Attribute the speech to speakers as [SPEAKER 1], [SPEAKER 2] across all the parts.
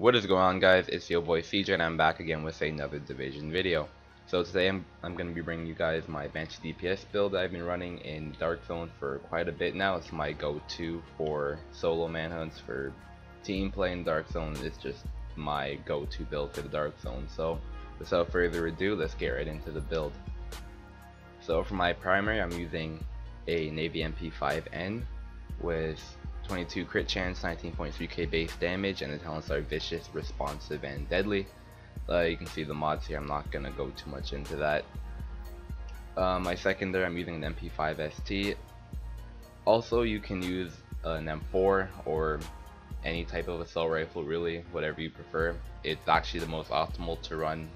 [SPEAKER 1] What is going on, guys? It's your boy CJay, and I'm back again with another Division video. So today I'm going to be bringing you guys my Banshee DPS build that I've been running in Dark Zone for quite a bit now. It's my go-to for solo manhunts, for team play in Dark Zone. It's just my go-to build for the Dark Zone. So without further ado, let's get right into the build. So for my primary, I'm using a Navy MP5N with 22 crit chance, 19.3k base damage, and the talents are vicious, responsive, and deadly. You can see the mods here. I'm not gonna go too much into that. My secondary, I'm using an MP5ST. Also, you can use an M4 or any type of assault rifle, really, whatever you prefer. It's actually the most optimal to run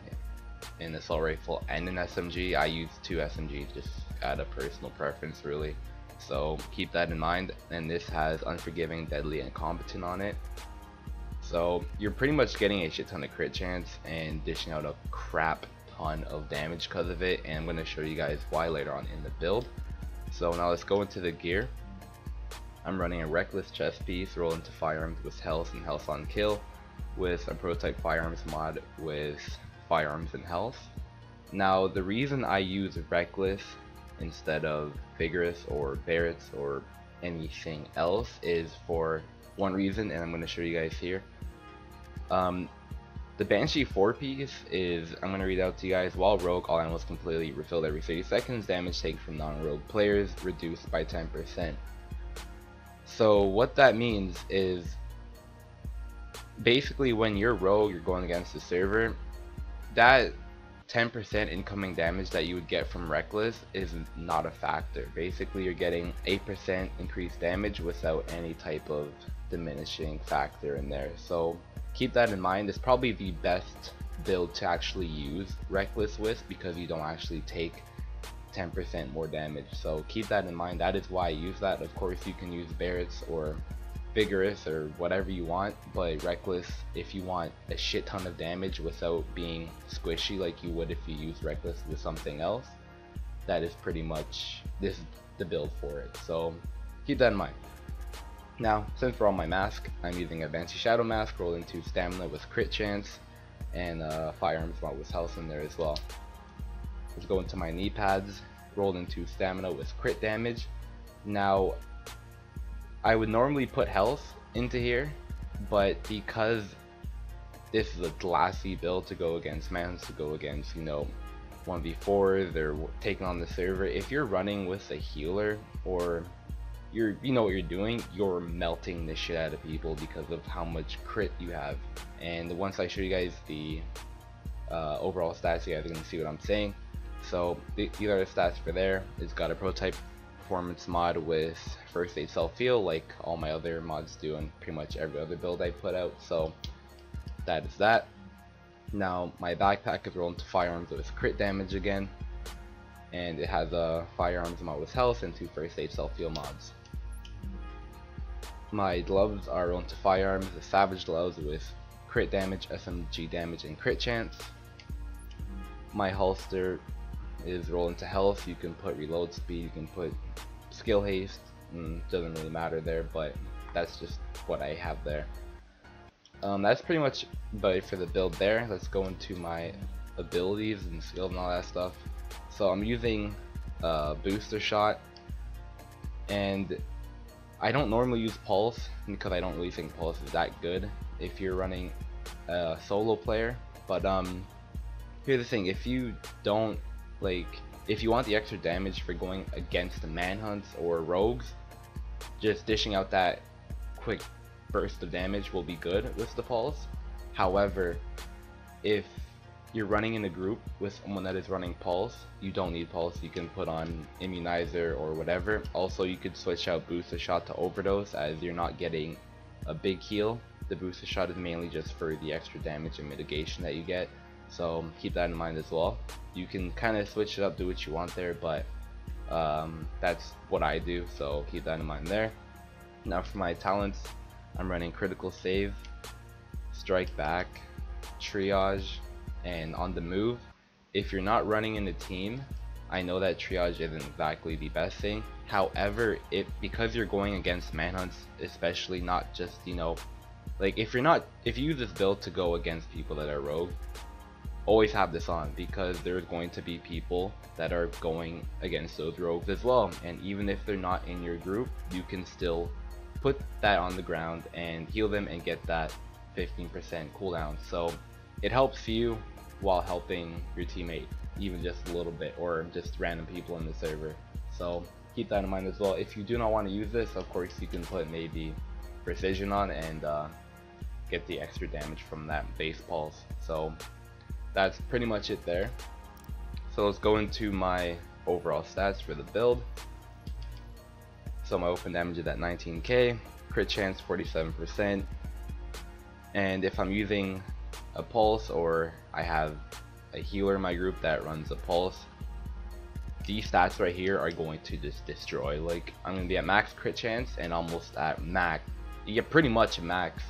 [SPEAKER 1] an assault rifle and an SMG. I use two SMGs just out of personal preference, really. So keep that in mind. And this has Unforgiving, Deadly, and Competent on it. So you're pretty much getting a shit ton of crit chance and dishing out a crap ton of damage because of it, and I'm going to show you guys why later on in the build. So now let's go into the gear. I'm running a Reckless chest piece, roll into firearms with health and health on kill, with a prototype firearms mod with firearms and health. Now the reason I use Reckless instead of Vigorous or Barrett's or anything else is for one reason, and I'm going to show you guys here. The Banshee 4 piece is, I'm going to read out to you guys: while rogue, all animals completely refilled every 30 seconds, damage taken from non-rogue players reduced by 10%. So what that means is basically when you're rogue, you're going against the server, that 10% incoming damage that you would get from Reckless is not a factor. Basically you're getting 8% increased damage without any type of diminishing factor in there. So keep that in mind. It's probably the best build to actually use Reckless with, because you don't actually take 10% more damage. So keep that in mind. That is why I use that. Of course you can use Barrett's or Vigorous or whatever you want, but Reckless, if you want a shit ton of damage without being squishy like you would if you use Reckless with something else, that is pretty much this is the build for it. So keep that in mind. Now, since we're on my mask, I'm using a Banshee Shadow Mask, rolled into stamina with crit chance, and firearms mod with health in there as well. Let's go into my knee pads, rolled into stamina with crit damage. Now I would normally put health into here, but because this is a glassy build to go against manhunters, to go against, you know, 1v4, they're taking on the server, if you're running with a healer or you know what you're doing, you're melting the shit out of people because of how much crit you have. And once I show you guys the overall stats, you guys are going to see what I'm saying. So these are the stats for there. It's got a prototype performance mod with first aid self heal like all my other mods do and pretty much every other build I put out. So that is that. Now my backpack is rolled into firearms with crit damage again, and it has a firearms mod with health and two first aid self heal mods. My gloves are rolled into firearms, the savage gloves with crit damage, SMG damage, and crit chance. My holster is roll into health. You can put reload speed, you can put skill haste, doesn't really matter there, but that's just what I have there. That's pretty much about it for the build there. Let's go into my abilities and skills and all that stuff. So I'm using booster shot, and I don't normally use pulse because I don't really think pulse is that good if you're running a solo player. But here's the thing: if you don't if you want the extra damage for going against the manhunts or rogues, just dishing out that quick burst of damage will be good with the pulse. However, if you're running in a group with someone that is running pulse, you don't need pulse. You can put on immunizer or whatever. Also, you could switch out booster shot to overdose, as you're not getting a big heal. The booster shot is mainly just for the extra damage and mitigation that you get. So keep that in mind as well. You can kind of switch it up, do what you want there, but that's what I do, so keep that in mind there. Now for my talents, I'm running critical save, strike back, triage, and on the move. If you're not running in a team, I know that triage isn't exactly the best thing. However, because you're going against manhunts, especially not just, you know, like if you use this build to go against people that are rogue, always have this on, because there's going to be people that are going against those rogues as well, and even if they're not in your group, you can still put that on the ground and heal them and get that 15% cooldown. So it helps you while helping your teammate, even just a little bit, or just random people in the server. So keep that in mind as well. If you do not want to use this, of course you can put maybe precision on and get the extra damage from that base pulse. So that's pretty much it there. So let's go into my overall stats for the build. So my open damage is at 19k, crit chance 47%, and if I'm using a pulse or I have a healer in my group that runs a pulse, these stats right here are going to just destroy. Like, I'm going to be at max crit chance and almost at max, you get pretty much max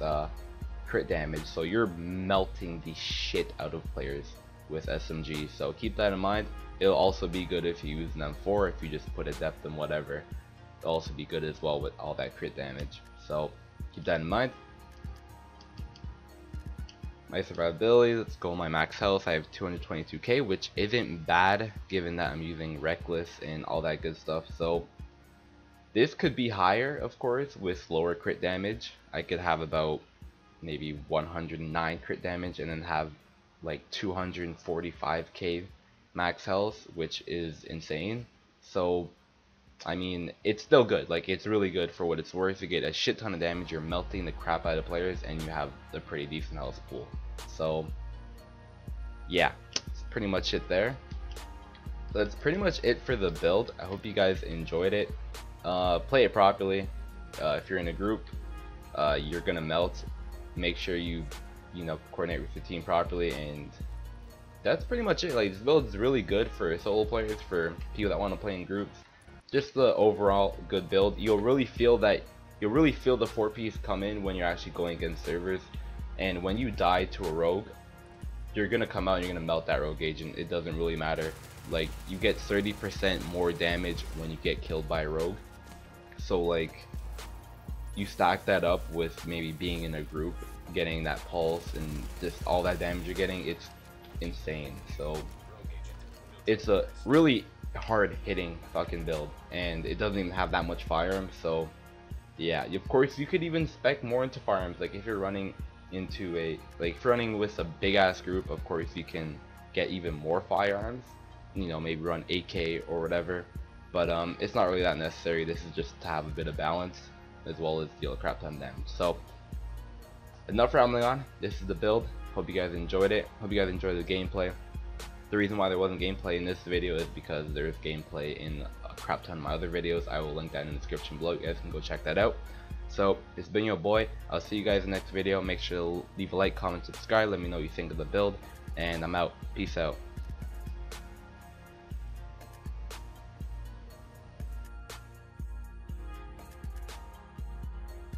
[SPEAKER 1] crit damage, so you're melting the shit out of players with SMG. So keep that in mind. It'll also be good if you use an M4, if you just put a depth and whatever. It'll also be good as well with all that crit damage, so keep that in mind. My survivability, let's go my max health. I have 222k, which isn't bad given that I'm using reckless and all that good stuff. So this could be higher, of course, with lower crit damage. I could have about maybe 109 crit damage and then have like 245k max health, which is insane. So I mean, it's still good. Like, it's really good for what it's worth. You get a shit ton of damage, you're melting the crap out of players, and you have a pretty decent health pool. So yeah, that's pretty much it there. So that's pretty much it for the build. I hope you guys enjoyed it. Play it properly. If you're in a group, you're gonna melt. Make sure you coordinate with the team properly, and that's pretty much it. Like, this build is really good for solo players, for people that want to play in groups. Just the overall good build. You'll really feel the 4-piece come in when you're actually going against servers, and when you die to a rogue, you're gonna come out and you're gonna melt that rogue agent. It doesn't really matter. Like, you get 30% more damage when you get killed by a rogue. So like, you stack that up with maybe being in a group, getting that pulse and just all that damage you're getting, it's insane. So it's a really hard hitting fucking build, and it doesn't even have that much firearms. So yeah, of course you could even spec more into firearms. Like, if you're running into if you're running with a big ass group, of course you can get even more firearms, maybe run 8k or whatever, but it's not really that necessary. This is just to have a bit of balance as well as deal a crap ton of damage. So enough rambling on. This is the build. Hope you guys enjoyed it. Hope you guys enjoyed the gameplay. The reason why there wasn't gameplay in this video is because there's gameplay in a crap ton of my other videos. I will link that in the description below. You guys can go check that out. So it's been your boy. I'll see you guys in the next video. Make sure to leave a like, comment, subscribe. Let me know what you think of the build, and I'm out. Peace out.